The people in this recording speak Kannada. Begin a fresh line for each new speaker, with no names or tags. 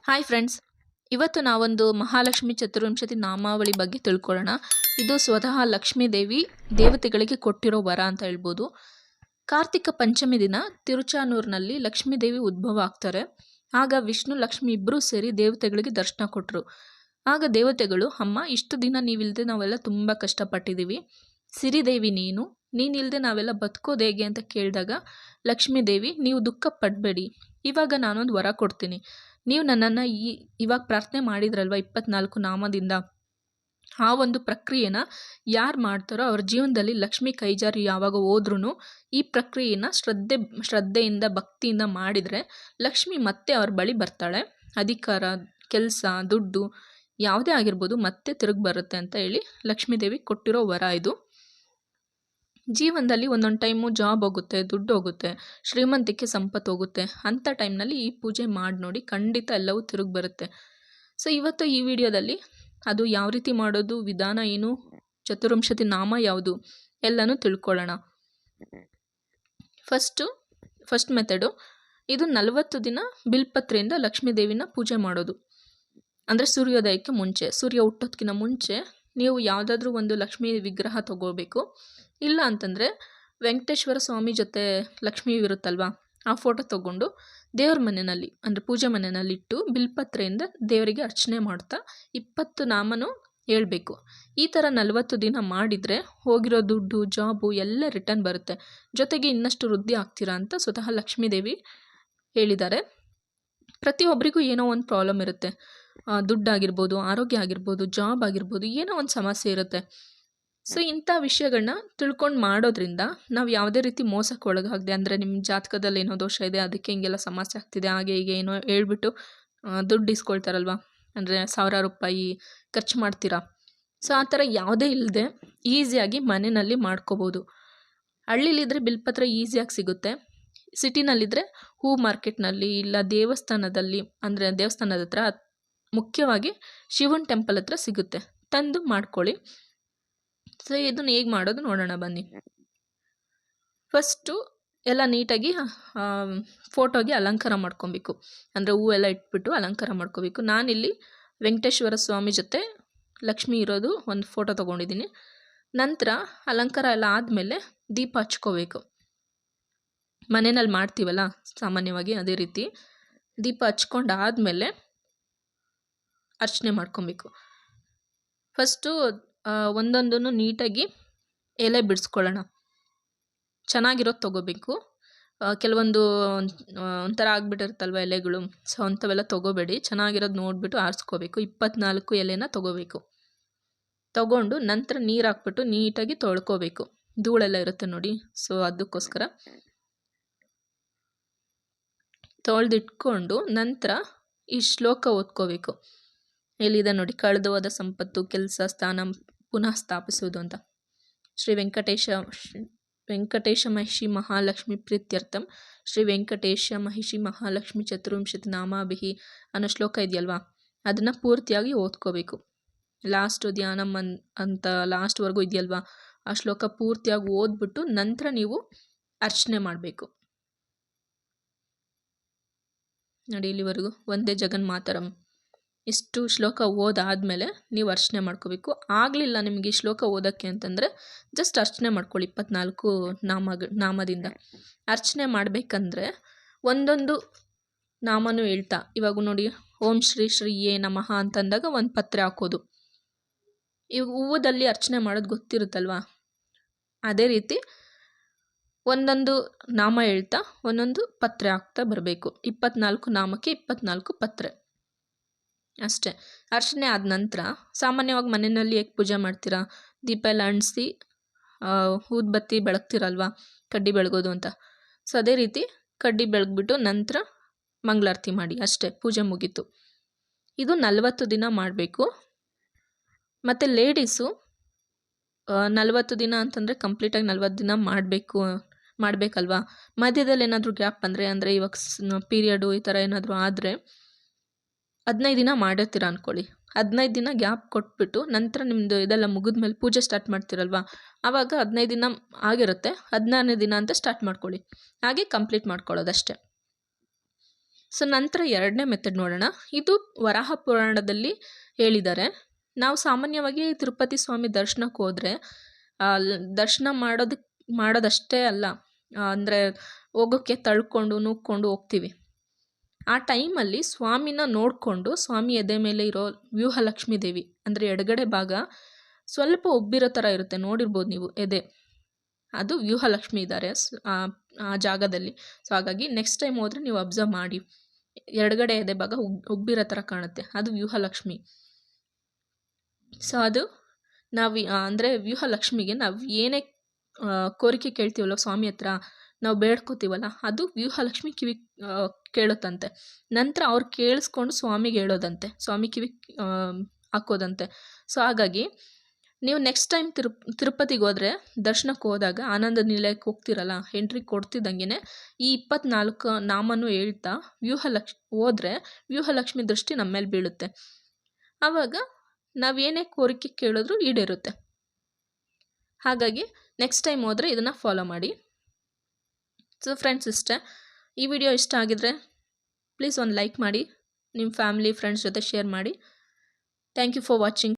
ಹಾಯ್ ಫ್ರೆಂಡ್ಸ್, ಇವತ್ತು ನಾವೊಂದು ಮಹಾಲಕ್ಷ್ಮಿ ಚತುರ್ವಿಂಶತಿ ನಾಮಾವಳಿ ಬಗ್ಗೆ ತಿಳ್ಕೊಳ್ಳೋಣ. ಇದು ಸ್ವತಃ ಲಕ್ಷ್ಮೀ ದೇವಿ ದೇವತೆಗಳಿಗೆ ಕೊಟ್ಟಿರೋ ವರ ಅಂತ ಹೇಳ್ಬೋದು. ಕಾರ್ತಿಕ ಪಂಚಮಿ ದಿನ ತಿರುಚಾನೂರಿನಲ್ಲಿ ಲಕ್ಷ್ಮೀ ದೇವಿ ಉದ್ಭವ ಆಗ್ತಾರೆ. ಆಗ ವಿಷ್ಣು ಲಕ್ಷ್ಮಿ ಇಬ್ಬರೂ ಸೇರಿ ದೇವತೆಗಳಿಗೆ ದರ್ಶನ ಕೊಟ್ಟರು. ಆಗ ದೇವತೆಗಳು, ಅಮ್ಮ, ಇಷ್ಟು ದಿನ ನೀವಿಲ್ಲದೆ ನಾವೆಲ್ಲ ತುಂಬ ಕಷ್ಟಪಟ್ಟಿದ್ದೀವಿ, ಸಿರಿದೇವಿ ನೀನಿಲ್ಲದೆ ನಾವೆಲ್ಲ ಬದುಕೋದು ಹೇಗೆ ಅಂತ ಕೇಳಿದಾಗ ಲಕ್ಷ್ಮೀ ದೇವಿ, ನೀವು ದುಃಖ ಪಡಬೇಡಿ, ಇವಾಗ ನಾನೊಂದು ವರ ಕೊಡ್ತೀನಿ. ನೀವು ನನ್ನನ್ನು ಇವಾಗ ಪ್ರಾರ್ಥನೆ ಮಾಡಿದ್ರಲ್ವ 24 ನಾಮದಿಂದ, ಆ ಒಂದು ಪ್ರಕ್ರಿಯೆನ ಯಾರು ಮಾಡ್ತಾರೋ ಅವ್ರ ಜೀವನದಲ್ಲಿ ಲಕ್ಷ್ಮಿ ಕೈಜಾರಿ ಯಾವಾಗ ಹೋದ್ರೂ ಈ ಪ್ರಕ್ರಿಯೆನ ಶ್ರದ್ಧೆಯಿಂದ ಭಕ್ತಿಯಿಂದ ಮಾಡಿದರೆ ಲಕ್ಷ್ಮಿ ಮತ್ತೆ ಅವ್ರ ಬಳಿ ಬರ್ತಾಳೆ. ಅಧಿಕಾರ, ಕೆಲಸ, ದುಡ್ಡು ಯಾವುದೇ ಆಗಿರ್ಬೋದು ಮತ್ತೆ ತಿರುಗಿ ಬರುತ್ತೆ ಅಂತ ಹೇಳಿ ಲಕ್ಷ್ಮೀ ದೇವಿ ಕೊಟ್ಟಿರೋ ವರ ಇದು. ಜೀವನದಲ್ಲಿ ಒಂದೊಂದು ಟೈಮು ಜಾಬ್ ಹೋಗುತ್ತೆ, ದುಡ್ಡು ಹೋಗುತ್ತೆ, ಶ್ರೀಮಂತಿಕೆ ಸಂಪತ್ತು ಹೋಗುತ್ತೆ. ಅಂಥ ಟೈಮ್ನಲ್ಲಿ ಈ ಪೂಜೆ ಮಾಡಿ ನೋಡಿ, ಖಂಡಿತ ಎಲ್ಲವೂ ತಿರುಗಿ ಬರುತ್ತೆ. ಸೊ ಇವತ್ತು ಈ ವಿಡಿಯೋದಲ್ಲಿ ಅದು ಯಾವ ರೀತಿ ಮಾಡೋದು, ವಿಧಾನ ಏನು, ಚತುರ್ವಿಂಶತಿ ನಾಮ ಯಾವುದು ಎಲ್ಲನೂ ತಿಳ್ಕೊಳ್ಳೋಣ. ಫಸ್ಟ್ ಮೆಥಡು, ಇದು 40 ದಿನ ಬಿಲ್ಪತ್ರೆಯಿಂದ ಲಕ್ಷ್ಮೀ ದೇವಿನ ಪೂಜೆ ಮಾಡೋದು. ಅಂದರೆ ಸೂರ್ಯೋದಯಕ್ಕೆ ಮುಂಚೆ, ಸೂರ್ಯ ಹುಟ್ಟೋದಕ್ಕಿಂತ ಮುಂಚೆ ನೀವು ಯಾವುದಾದ್ರೂ ಒಂದು ಲಕ್ಷ್ಮೀ ವಿಗ್ರಹ ತಗೋಬೇಕು. ಇಲ್ಲ ಅಂತಂದರೆ ವೆಂಕಟೇಶ್ವರ ಸ್ವಾಮಿ ಜೊತೆ ಲಕ್ಷ್ಮೀ ಇರುತ್ತಲ್ವ, ಆ ಫೋಟೋ ತೊಗೊಂಡು ದೇವ್ರ ಮನೆಯಲ್ಲಿ ಅಂದರೆ ಪೂಜೆ ಮನೆಯಲ್ಲಿ ಇಟ್ಟು ಬಿಲ್ಪತ್ರೆಯಿಂದ ದೇವರಿಗೆ ಅರ್ಚನೆ ಮಾಡ್ತಾ 20 ನಾಮನೂ ಹೇಳ್ಬೇಕು. ಈ ಥರ 40 ದಿನ ಮಾಡಿದರೆ ಹೋಗಿರೋ ದುಡ್ಡು, ಜಾಬು ಎಲ್ಲ ರಿಟರ್ನ್ ಬರುತ್ತೆ. ಜೊತೆಗೆ ಇನ್ನಷ್ಟು ವೃದ್ಧಿ ಆಗ್ತೀರಾ ಅಂತ ಸ್ವತಃ ಲಕ್ಷ್ಮೀ ದೇವಿ ಹೇಳಿದ್ದಾರೆ. ಪ್ರತಿಯೊಬ್ಬರಿಗೂ ಏನೋ ಒಂದು ಪ್ರಾಬ್ಲಮ್ ಇರುತ್ತೆ. ದುಡ್ಡಾಗಿರ್ಬೋದು, ಆರೋಗ್ಯ ಆಗಿರ್ಬೋದು, ಜಾಬ್ ಆಗಿರ್ಬೋದು, ಏನೋ ಒಂದು ಸಮಸ್ಯೆ ಇರುತ್ತೆ. ಸೊ ಇಂಥ ವಿಷಯಗಳನ್ನ ತಿಳ್ಕೊಂಡು ಮಾಡೋದ್ರಿಂದ ನಾವು ಯಾವುದೇ ರೀತಿ ಮೋಸಕ್ಕೆ ಒಳಗಾಗದೆ, ಅಂದರೆ ನಿಮ್ಮ ಜಾತಕದಲ್ಲಿ ಏನೋ ದೋಷ ಇದೆ, ಅದಕ್ಕೆ ಹಿಂಗೆಲ್ಲ ಸಮಸ್ಯೆ ಆಗ್ತಿದೆ, ಹಾಗೆ ಹೀಗೆ ಏನೋ ಹೇಳ್ಬಿಟ್ಟು ದುಡ್ಡು ಇಸ್ಕೊಳ್ತಾರಲ್ವ, ಅಂದರೆ ಸಾವಿರಾರು ರೂಪಾಯಿ ಖರ್ಚು ಮಾಡ್ತೀರಾ. ಸೊ ಆ ಥರ ಯಾವುದೇ ಇಲ್ಲದೆ ಈಸಿಯಾಗಿ ಮನೆಯಲ್ಲಿ ಮಾಡ್ಕೋಬೋದು. ಹಳ್ಳಿಲಿದ್ರೆ ಬಿಲ್ಪತ್ರ ಈಸಿಯಾಗಿ ಸಿಗುತ್ತೆ. ಸಿಟಿನಲ್ಲಿದ್ದರೆ ಹೂ ಮಾರ್ಕೆಟ್ನಲ್ಲಿ ಇಲ್ಲ ದೇವಸ್ಥಾನದಲ್ಲಿ, ಅಂದರೆ ದೇವಸ್ಥಾನದ ಹತ್ರ, ಮುಖ್ಯವಾಗಿ ಶಿವನ್ ಟೆಂಪಲ್ ಹತ್ರ ಸಿಗುತ್ತೆ, ತಂದು ಮಾಡ್ಕೊಳ್ಳಿ. ಸೊ ಇದನ್ನು ಹೇಗೆ ಮಾಡೋದು ನೋಡೋಣ ಬನ್ನಿ. ಫಸ್ಟು ಎಲ್ಲ ನೀಟಾಗಿ ಫೋಟೋಗೆ ಅಲಂಕಾರ ಮಾಡ್ಕೊಬೇಕು. ಅಂದರೆ ಹೂವೆಲ್ಲ ಇಟ್ಬಿಟ್ಟು ಅಲಂಕಾರ ಮಾಡ್ಕೋಬೇಕು. ನಾನಿಲ್ಲಿ ವೆಂಕಟೇಶ್ವರ ಸ್ವಾಮಿ ಜೊತೆ ಲಕ್ಷ್ಮಿ ಇರೋದು ಒಂದು ಫೋಟೋ ತೊಗೊಂಡಿದ್ದೀನಿ. ನಂತರ ಅಲಂಕಾರ ಎಲ್ಲ ಆದಮೇಲೆ ದೀಪ ಹಚ್ಕೋಬೇಕು. ಮನೆಯಲ್ಲಿ ಮಾಡ್ತೀವಲ್ಲ ಸಾಮಾನ್ಯವಾಗಿ, ಅದೇ ರೀತಿ ದೀಪ ಹಚ್ಕೊಂಡು ಆದಮೇಲೆ ಅರ್ಚನೆ ಮಾಡ್ಕೊಬೇಕು. ಫಸ್ಟು ಒಂದೊಂದನ್ನು ನೀಟಾಗಿ ಎಲೆ ಬಿಡಿಸ್ಕೊಳ್ಳೋಣ. ಚೆನ್ನಾಗಿರೋದು ತೊಗೋಬೇಕು. ಕೆಲವೊಂದು ಒಂಥರ ಆಗಿಬಿಟ್ಟಿರುತ್ತಲ್ವ ಎಲೆಗಳು, ಸೊ ಅಂಥವೆಲ್ಲ ತೊಗೋಬೇಡಿ. ಚೆನ್ನಾಗಿರೋದು ನೋಡಿಬಿಟ್ಟು ಆರಿಸ್ಕೋಬೇಕು. 24 ಎಲೆನ ತೊಗೋಬೇಕು. ತೊಗೊಂಡು ನಂತರ ನೀರು ಹಾಕ್ಬಿಟ್ಟು ನೀಟಾಗಿ ತೊಳ್ಕೋಬೇಕು. ಧೂಳೆಲ್ಲ ಇರುತ್ತೆ ನೋಡಿ, ಸೊ ಅದಕ್ಕೋಸ್ಕರ ತೊಳೆದಿಟ್ಕೊಂಡು ನಂತರ ಈ ಶ್ಲೋಕ ಓದ್ಕೋಬೇಕು. ಎಲ್ಲಿದೆ ನೋಡಿ, ಕಳೆದು ಹೋದ ಸಂಪತ್ತು, ಕೆಲಸ, ಸ್ಥಾನ ಪುನಃ ಸ್ಥಾಪಿಸುವುದು ಅಂತ. ಶ್ರೀ ವೆಂಕಟೇಶ ಮಹಿಷಿ ಮಹಾಲಕ್ಷ್ಮಿ ಪ್ರೀತ್ಯರ್ಥಂ ಶ್ರೀ ವೆಂಕಟೇಶ ಮಹಿಷಿ ಮಹಾಲಕ್ಷ್ಮಿ ಚತುರ್ವಿಂಶತಿ ನಾಮಾಭಿಹಿ ಅನ್ನೋ ಶ್ಲೋಕ ಇದೆಯಲ್ವಾ, ಅದನ್ನು ಪೂರ್ತಿಯಾಗಿ ಓದ್ಕೋಬೇಕು. ಲಾಸ್ಟ್ ಧ್ಯಾನಂ ಅಂತ ಲಾಸ್ಟ್ವರೆಗೂ ಇದೆಯಲ್ವಾ, ಆ ಶ್ಲೋಕ ಪೂರ್ತಿಯಾಗಿ ಓದ್ಬಿಟ್ಟು ನಂತರ ನೀವು ಅರ್ಚನೆ ಮಾಡಬೇಕು. ನೋಡಿ, ಇಲ್ಲಿವರೆಗೂ ಒಂದೇ ಜಗನ್ಮಾತರಂ ಇಷ್ಟು ಶ್ಲೋಕ ಓದಾದಮೇಲೆ ನೀವು ಅರ್ಚನೆ ಮಾಡ್ಕೋಬೇಕು. ಆಗಲಿಲ್ಲ ನಿಮಗೆ ಈ ಶ್ಲೋಕ ಓದೋಕ್ಕೆ ಅಂತಂದರೆ ಜಸ್ಟ್ ಅರ್ಚನೆ ಮಾಡ್ಕೊಳ್ಳಿ 24 ನಾಮದಿಂದ. ಅರ್ಚನೆ ಮಾಡಬೇಕಂದ್ರೆ ಒಂದೊಂದು ನಾಮನೂ ಹೇಳ್ತಾ, ಇವಾಗ ನೋಡಿ, ಓಂ ಶ್ರೀ ಶ್ರೀಯೇ ನಮಃ ಅಂತಂದಾಗ ಒಂದು ಪತ್ರೆ ಹಾಕೋದು. ಇವಾಗ ಹೂವದಲ್ಲಿ ಅರ್ಚನೆ ಮಾಡೋದು ಗೊತ್ತಿರುತ್ತಲ್ವ, ಅದೇ ರೀತಿ ಒಂದೊಂದು ನಾಮ ಹೇಳ್ತಾ ಒಂದೊಂದು ಪತ್ರೆ ಹಾಕ್ತಾ ಬರಬೇಕು. 24 ನಾಮಕ್ಕೆ 24 ಪತ್ರೆ ಅಷ್ಟೇ. ಅರ್ಚನೆ ಆದ ನಂತರ ಸಾಮಾನ್ಯವಾಗಿ ಮನೆಯಲ್ಲಿ ಹೇಗೆ ಪೂಜೆ ಮಾಡ್ತೀರಾ, ದೀಪ ಎಲ್ಲ ಅಂಟಿಸಿ ಊದ್ಬತ್ತಿ ಬೆಳಗ್ತಿರಲ್ವ, ಕಡ್ಡಿ ಬೆಳಗೋದು ಅಂತ. ಸೊ ಅದೇ ರೀತಿ ಕಡ್ಡಿ ಬೆಳಗ್ಬಿಟ್ಟು ನಂತರ ಮಂಗಳಾರತಿ ಮಾಡಿ, ಅಷ್ಟೇ, ಪೂಜೆ ಮುಗೀತು. ಇದು 40 ದಿನ ಮಾಡಬೇಕು. ಮತ್ತು ಲೇಡೀಸು 40 ದಿನ ಅಂತಂದರೆ ಕಂಪ್ಲೀಟಾಗಿ 40 ದಿನ ಮಾಡಬೇಕಲ್ವಾ. ಮಧ್ಯದಲ್ಲಿ ಏನಾದರೂ ಗ್ಯಾಪ್ ಅಂದರೆ ಇವಾಗ ಪೀರಿಯಡು ಈ ಥರ ಏನಾದರೂ ಆದರೆ 15 ದಿನ ಮಾಡಿರ್ತೀರ ಅಂದ್ಕೊಳ್ಳಿ. 15 ದಿನ ಗ್ಯಾಪ್ ಕೊಟ್ಬಿಟ್ಟು ನಂತರ ನಿಮ್ಮದು ಇದೆಲ್ಲ ಮುಗಿದ್ಮೇಲೆ ಪೂಜೆ ಸ್ಟಾರ್ಟ್ ಮಾಡ್ತಿರಲ್ವ, ಆವಾಗ 15 ದಿನ ಆಗಿರುತ್ತೆ, 16ನೇ ದಿನ ಅಂತ ಸ್ಟಾರ್ಟ್ ಮಾಡ್ಕೊಳ್ಳಿ. ಹಾಗೆ ಕಂಪ್ಲೀಟ್ ಮಾಡ್ಕೊಳ್ಳೋದಷ್ಟೇ. ಸೊ ನಂತರ ಎರಡನೇ ಮೆಥಡ್ ನೋಡೋಣ. ಇದು ವರಾಹ ಪುರಾಣದಲ್ಲಿ ಹೇಳಿದ್ದಾರೆ. ನಾವು ಸಾಮಾನ್ಯವಾಗಿ ತಿರುಪತಿ ಸ್ವಾಮಿ ದರ್ಶನಕ್ಕೆ ಹೋದರೆ ದರ್ಶನ ಮಾಡೋದಷ್ಟೇ ಅಲ್ಲ, ಅಂದರೆ ಹೋಗೋಕ್ಕೆ ತಳ್ಕೊಂಡು ನೂಕ್ಕೊಂಡು ಹೋಗ್ತೀವಿ. ಆ ಟೈಮಲ್ಲಿ ಸ್ವಾಮಿನ ನೋಡಿಕೊಂಡು ಸ್ವಾಮಿ ಎದೆ ಮೇಲೆ ಇರೋ ವ್ಯೂಹಲಕ್ಷ್ಮೀ ದೇವಿ ಅಂದರೆ ಎಡಗಡೆ ಭಾಗ ಸ್ವಲ್ಪ ಉಬ್ಬಿರೋ ಥರ ಇರುತ್ತೆ, ನೋಡಿರ್ಬೋದು ನೀವು ಎದೆ, ಅದು ವ್ಯೂಹಲಕ್ಷ್ಮಿ ಇದ್ದಾರೆ ಆ ಜಾಗದಲ್ಲಿ. ಸೊ ಹಾಗಾಗಿ ನೆಕ್ಸ್ಟ್ ಟೈಮ್ ಹೋದರೆ ನೀವು ಅಬ್ಸರ್ವ್ ಮಾಡಿ, ಎಡಗಡೆ ಎದೆ ಭಾಗ ಉಬ್ಬಿರೋ ಥರ ಕಾಣುತ್ತೆ, ಅದು ವ್ಯೂಹಲಕ್ಷ್ಮಿ. ಸೊ ಅದು ನಾವು ಅಂದರೆ ವ್ಯೂಹಲಕ್ಷ್ಮಿಗೆ ನಾವು ಏನೇ ಕೋರಿಕೆ ಕೇಳ್ತೀವಲ್ಲ ಸ್ವಾಮಿ ಹತ್ರ, ನಾವು ಬೇಡ್ಕೋತೀವಲ್ಲ, ಅದು ವ್ಯೂಹಲಕ್ಷ್ಮಿ ಕಿವಿ ಕೇಳುತ್ತಂತೆ. ನಂತರ ಅವ್ರು ಕೇಳಿಸ್ಕೊಂಡು ಸ್ವಾಮಿಗೆ ಹೇಳೋದಂತೆ, ಸ್ವಾಮಿ ಕಿವಿ ಹಾಕೋದಂತೆ. ಸೊ ಹಾಗಾಗಿ ನೀವು ನೆಕ್ಸ್ಟ್ ಟೈಮ್ ತಿರುಪತಿಗೆ ಹೋದರೆ ದರ್ಶನಕ್ಕೆ ಹೋದಾಗ ಆನಂದ ನಿಲಯಕ್ಕೆ ಹೋಗ್ತಿರಲ್ಲ, ಎಂಟ್ರಿ ಕೊಡ್ತಿದ್ದಂಗೆ ಈ 24 ನಾಮನೂ ಹೇಳ್ತಾ ಹೋದರೆ ವ್ಯೂಹಲಕ್ಷ್ಮಿ ದೃಷ್ಟಿ ನಮ್ಮ ಮೇಲೆ ಬೀಳುತ್ತೆ. ಆವಾಗ ನಾವೇನೇ ಕೋರಿಕೆ ಕೇಳಿದ್ರೂ ಈಡೇರುತ್ತೆ. ಹಾಗಾಗಿ ನೆಕ್ಸ್ಟ್ ಟೈಮ್ ಹೋದರೆ ಇದನ್ನು ಫಾಲೋ ಮಾಡಿ. ಸೊ ಫ್ರೆಂಡ್ಸ್, ಇಷ್ಟೇ. ಈ ವಿಡಿಯೋ ಇಷ್ಟ ಆಗಿದ್ರೆ ಪ್ಲೀಸ್ ಒಂದು ಲೈಕ್ ಮಾಡಿ, ನಿಮ್ಮ ಫ್ಯಾಮಿಲಿ ಫ್ರೆಂಡ್ಸ್ ಜೊತೆ ಶೇರ್ ಮಾಡಿ. Thank you for watching.